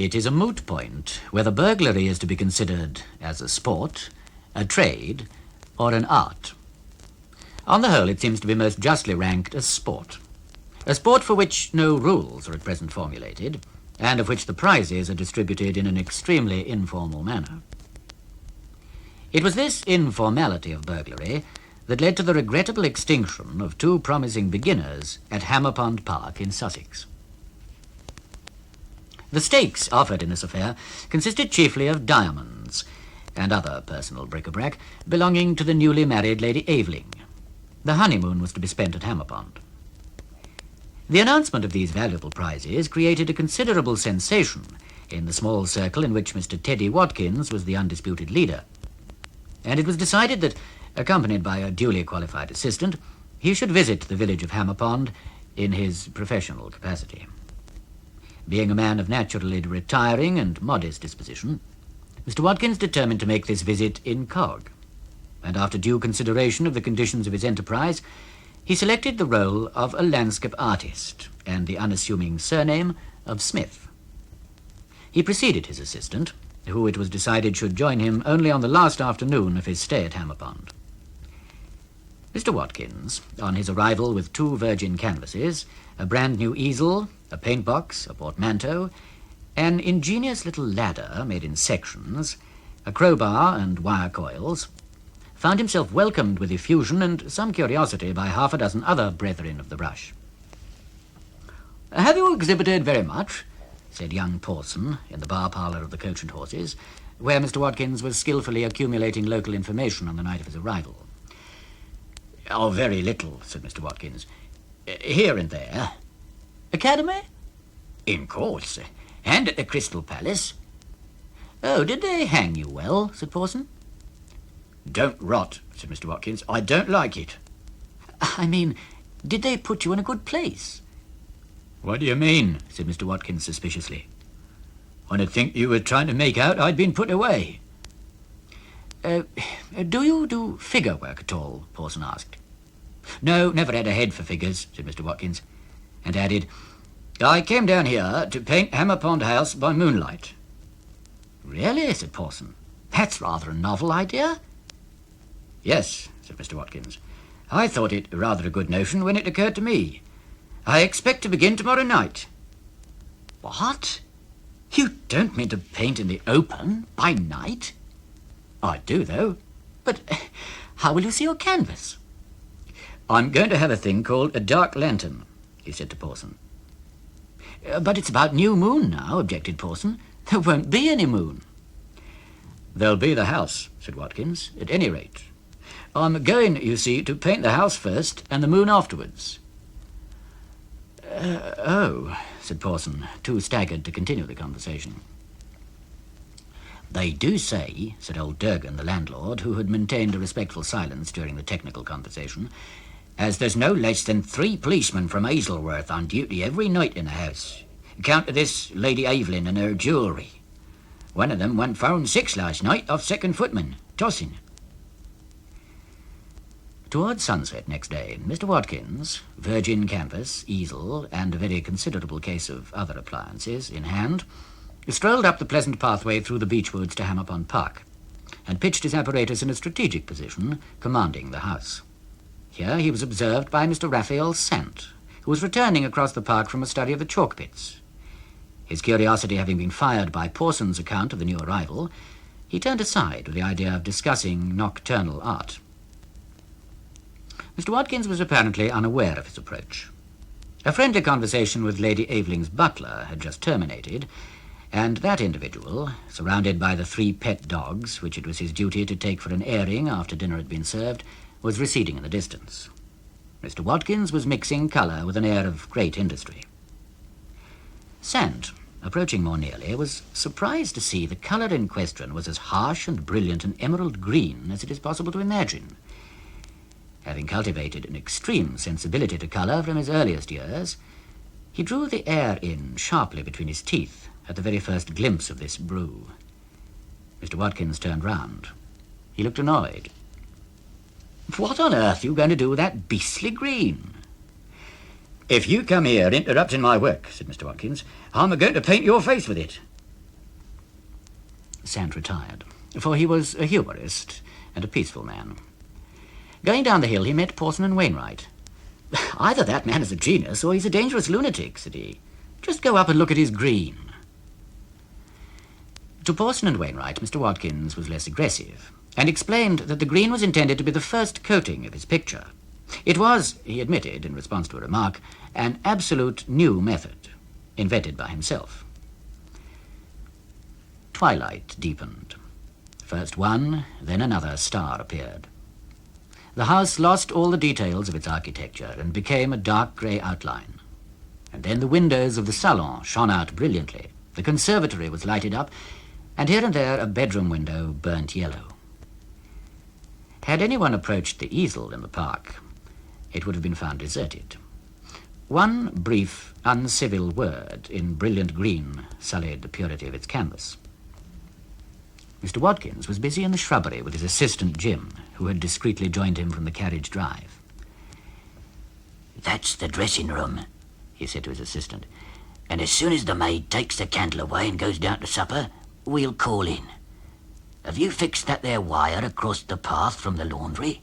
It is a moot point whether burglary is to be considered as a sport, a trade, or an art. On the whole, it seems to be most justly ranked as sport. A sport for which no rules are at present formulated, and of which the prizes are distributed in an extremely informal manner. It was this informality of burglary that led to the regrettable extinction of two promising beginners at Hammerpond Park in Sussex. The stakes offered in this affair consisted chiefly of diamonds and other personal bric-a-brac belonging to the newly married Lady Aveling. The honeymoon was to be spent at Hammerpond. The announcement of these valuable prizes created a considerable sensation in the small circle in which Mr. Teddy Watkins was the undisputed leader, and it was decided that, accompanied by a duly qualified assistant, he should visit the village of Hammerpond in his professional capacity. Being a man of naturally retiring and modest disposition, Mr. Watkins determined to make this visit incog, and after due consideration of the conditions of his enterprise, he selected the role of a landscape artist and the unassuming surname of Smith. He preceded his assistant, who it was decided should join him only on the last afternoon of his stay at Hammerpond. Mr. Watkins, on his arrival with 2 virgin canvases, a brand-new easel, a paint-box, a portmanteau, an ingenious little ladder made in sections, a crowbar and wire coils, found himself welcomed with effusion and some curiosity by half a dozen other brethren of the brush. "Have you exhibited very much?" said young Pawson in the bar parlour of the Coach and Horses, where Mr. Watkins was skilfully accumulating local information on the night of his arrival. "Oh, very little," said Mr. Watkins. "Here and there." "Academy?" "In course. And at the Crystal Palace." "Oh, did they hang you well?" said Pawson. "Don't rot," said Mr. Watkins. "I don't like it." "I mean, did they put you in a good place?" "What do you mean?" said Mr. Watkins suspiciously. "I'd think you were trying to make out I'd been put away." Do you do figure work at all?" Pawson asked. "No, never had a head for figures," said Mr. Watkins, and added, "I came down here to paint Hammerpond House by moonlight." "Really?" said Pawson. "That's rather a novel idea." "Yes," said Mr. Watkins. "I thought it rather a good notion when it occurred to me. I expect to begin tomorrow night." "What? You don't mean to paint in the open by night?" "I do, though." "But how will you see your canvas?" "I'm going to have a thing called a dark lantern," he said to Pawson. "But it's about new moon now," objected Pawson. "There won't be any moon." "There'll be the house," said Watkins, "at any rate. I'm going, you see, to paint the house first and the moon afterwards." Oh, said Pawson, too staggered to continue the conversation. "They do say," said old Durgan, the landlord, who had maintained a respectful silence during the technical conversation, "as there's no less than 3 policemen from Hazelworth on duty every night in the house. Count to this Lady Aveling and her jewellery. One of them went 4 and 6 last night off second footman, tossing." Towards sunset next day, Mr. Watkins, virgin canvas, easel, and a very considerable case of other appliances in hand, strolled up the pleasant pathway through the beech woods to Hammerpond Park, and pitched his apparatus in a strategic position, commanding the house. Here he was observed by Mr. Raphael Sant, who was returning across the park from a study of the chalk pits. His curiosity having been fired by Pawson's account of the new arrival, he turned aside with the idea of discussing nocturnal art. Mr. Watkins was apparently unaware of his approach. A friendly conversation with Lady Aveling's butler had just terminated, and that individual, surrounded by the 3 pet dogs, which it was his duty to take for an airing after dinner had been served, was receding in the distance. Mr. Watkins was mixing colour with an air of great industry. Sant, approaching more nearly, was surprised to see the colour in question was as harsh and brilliant an emerald green as it is possible to imagine. Having cultivated an extreme sensibility to colour from his earliest years, he drew the air in sharply between his teeth at the very first glimpse of this brew. Mr. Watkins turned round. He looked annoyed. "What on earth are you going to do with that beastly green?" "If you come here interrupting my work," said Mr. Watkins, "I'm a-going to paint your face with it." Sant retired, for he was a humorist and a peaceful man. Going down the hill, he met Pawson and Wainwright. "Either that man is a genius or he's a dangerous lunatic," said he. "Just go up and look at his green." To Pawson and Wainwright, Mr. Watkins was less aggressive, and explained that the green was intended to be the first coating of his picture. It was, he admitted, in response to a remark, an absolute new method, invented by himself. Twilight deepened. First one, then another star appeared. The house lost all the details of its architecture and became a dark grey outline. And then the windows of the salon shone out brilliantly. The conservatory was lighted up, and here and there a bedroom window burnt yellow. Had anyone approached the easel in the park, it would have been found deserted. One brief, uncivil word in brilliant green sullied the purity of its canvas. Mr. Watkins was busy in the shrubbery with his assistant Jim, who had discreetly joined him from the carriage drive. "That's the dressing room," he said to his assistant, "and as soon as the maid takes the candle away and goes down to supper, we'll call in. Have you fixed that there wire across the path from the laundry?"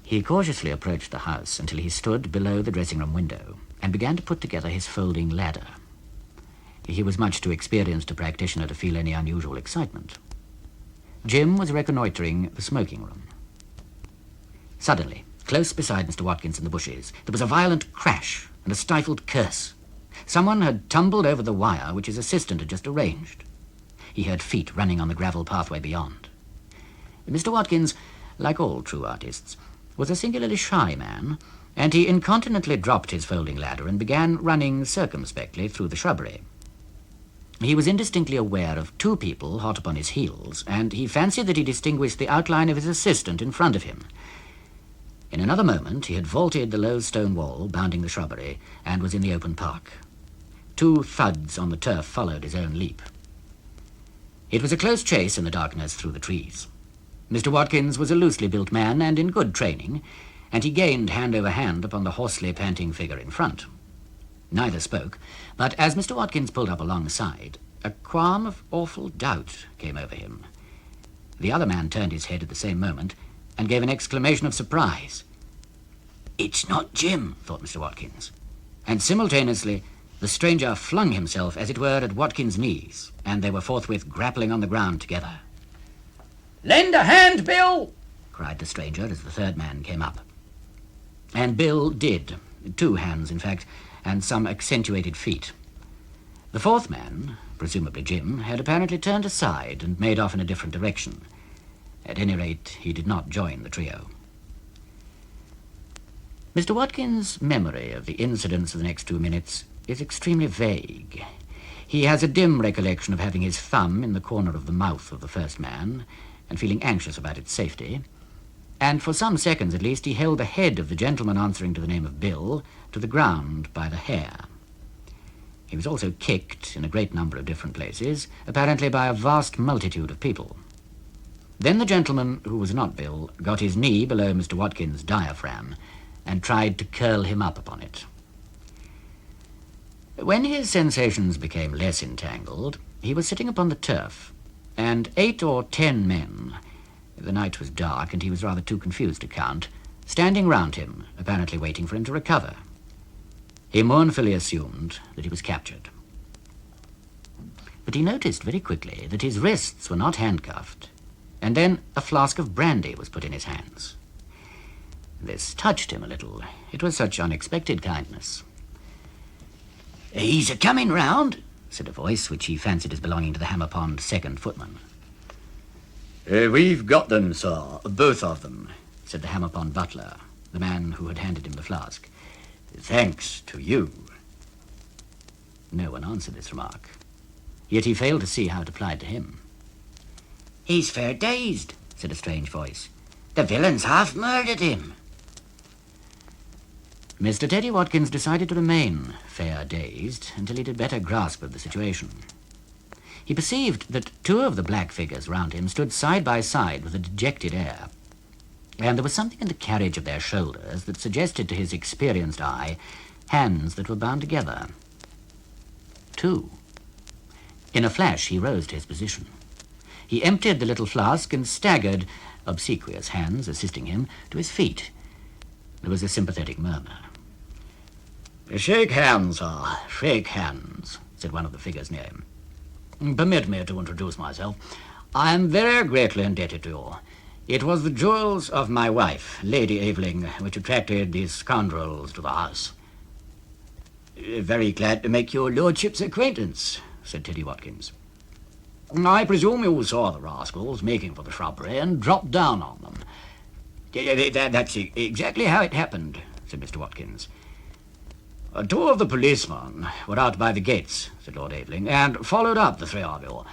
He cautiously approached the house until he stood below the dressing-room window and began to put together his folding ladder. He was much too experienced a practitioner to feel any unusual excitement. Jim was reconnoitering the smoking room. Suddenly, close beside Mr. Watkins in the bushes, there was a violent crash and a stifled curse. Someone had tumbled over the wire which his assistant had just arranged. He heard feet running on the gravel pathway beyond. Mr. Watkins, like all true artists, was a singularly shy man, and he incontinently dropped his folding ladder and began running circumspectly through the shrubbery. He was indistinctly aware of two people hot upon his heels, and he fancied that he distinguished the outline of his assistant in front of him. In another moment he had vaulted the low stone wall bounding the shrubbery and was in the open park. Two thuds on the turf followed his own leap. It was a close chase in the darkness through the trees. Mr. Watkins was a loosely built man and in good training, and he gained hand over hand upon the hoarsely panting figure in front. Neither spoke, but as Mr. Watkins pulled up alongside, a qualm of awful doubt came over him. The other man turned his head at the same moment and gave an exclamation of surprise. "It's not Jim," thought Mr. Watkins. And simultaneously the stranger flung himself, as it were, at Watkins' knees, and they were forthwith grappling on the ground together. "Lend a hand, Bill!" cried the stranger as the third man came up. And Bill did, 2 hands in fact, and some accentuated feet. The fourth man, presumably Jim, had apparently turned aside and made off in a different direction. At any rate, he did not join the trio. Mr. Watkins' memory of the incidents of the next 2 minutes is extremely vague. He has a dim recollection of having his thumb in the corner of the mouth of the first man and feeling anxious about its safety, and for some seconds at least he held the head of the gentleman answering to the name of Bill to the ground by the hair. He was also kicked in a great number of different places, apparently by a vast multitude of people. Then the gentleman, who was not Bill, got his knee below Mr. Watkins' diaphragm and tried to curl him up upon it. When his sensations became less entangled, he was sitting upon the turf, and 8 or 10 men, the night was dark and he was rather too confused to count, standing round him, apparently waiting for him to recover. He mournfully assumed that he was captured. But he noticed very quickly that his wrists were not handcuffed, and then a flask of brandy was put in his hands. This touched him a little. It was such unexpected kindness. "He's a-coming round," said a voice which he fancied as belonging to the Hammer Pond second footman. We've got them, sir, both of them," said the Hammer Pond butler, the man who had handed him the flask. "Thanks to you." No one answered this remark, yet he failed to see how it applied to him. "He's fair dazed," said a strange voice. "The villain's half murdered him." Mr. Teddy Watkins decided to remain fair dazed until he did better grasp of the situation. He perceived that 2 of the black figures round him stood side by side with a dejected air, and there was something in the carriage of their shoulders that suggested to his experienced eye hands that were bound together. 2. In a flash, he rose to his position. He emptied the little flask and staggered, obsequious hands assisting him, to his feet. There was a sympathetic murmur. Shake hands, sir. Shake hands, said one of the figures near him. Permit me to introduce myself. I am very greatly indebted to you. It was the jewels of my wife, Lady Aveling, which attracted these scoundrels to the house. Very glad to make your lordship's acquaintance, said Teddy Watkins. I presume you saw the rascals making for the shrubbery and dropped down on them. That's exactly how it happened, said Mr. Watkins. Two of the policemen were out by the gates, said Lord Aveling, and followed up the three of you.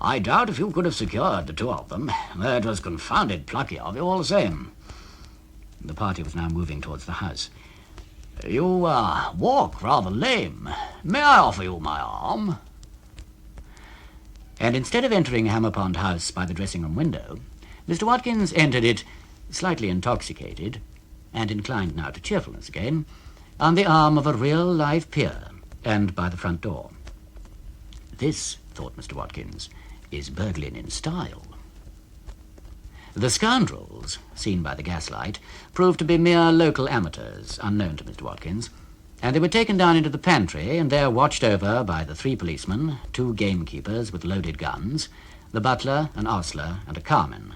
I doubt if you could have secured the two of them. It was confounded plucky of you all the same. The party was now moving towards the house. You walk rather lame. May I offer you my arm? And instead of entering Hammerpond House by the dressing-room window, Mr. Watkins entered it, slightly intoxicated, and inclined now to cheerfulness again, on the arm of a real live peer, and by the front door. This, thought Mr. Watkins, is burgling in style. The scoundrels, seen by the gaslight, proved to be mere local amateurs, unknown to Mr. Watkins, and they were taken down into the pantry and there watched over by the three policemen, two gamekeepers with loaded guns, the butler, an ostler, and a carman,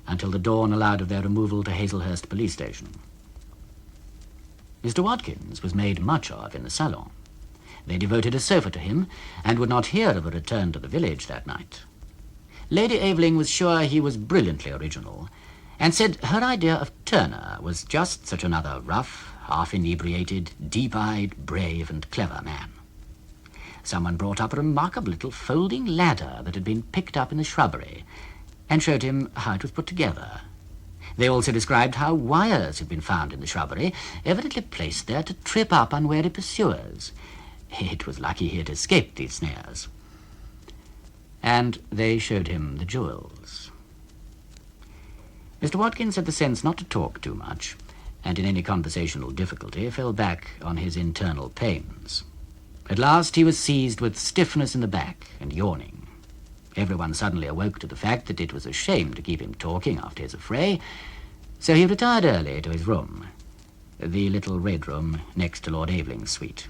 until the dawn allowed of their removal to Hazelhurst police station. Mr. Watkins was made much of in the salon. They devoted a sofa to him, and would not hear of a return to the village that night. Lady Aveling was sure he was brilliantly original, and said her idea of Turner was just such another rough, half-inebriated, deep-eyed, brave and clever man. Someone brought up a remarkable little folding ladder that had been picked up in the shrubbery, and showed him how it was put together. They also described how wires had been found in the shrubbery, evidently placed there to trip up unwary pursuers. It was lucky he had escaped these snares. And they showed him the jewels. Mr. Watkins had the sense not to talk too much, and in any conversational difficulty fell back on his internal pains. At last he was seized with stiffness in the back and yawning. Everyone suddenly awoke to the fact that it was a shame to keep him talking after his affray, so he retired early to his room, the little red room next to Lord Aveling's suite.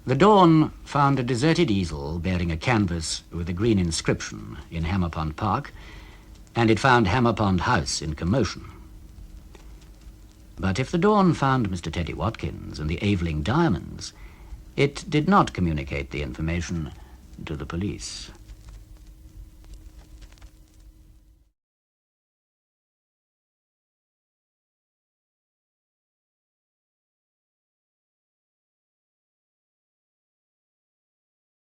The dawn found a deserted easel bearing a canvas with a green inscription in Hammerpond Park, and it found Hammerpond House in commotion. But if the dawn found Mr. Teddy Watkins and the Aveling diamonds, it did not communicate the information to the police.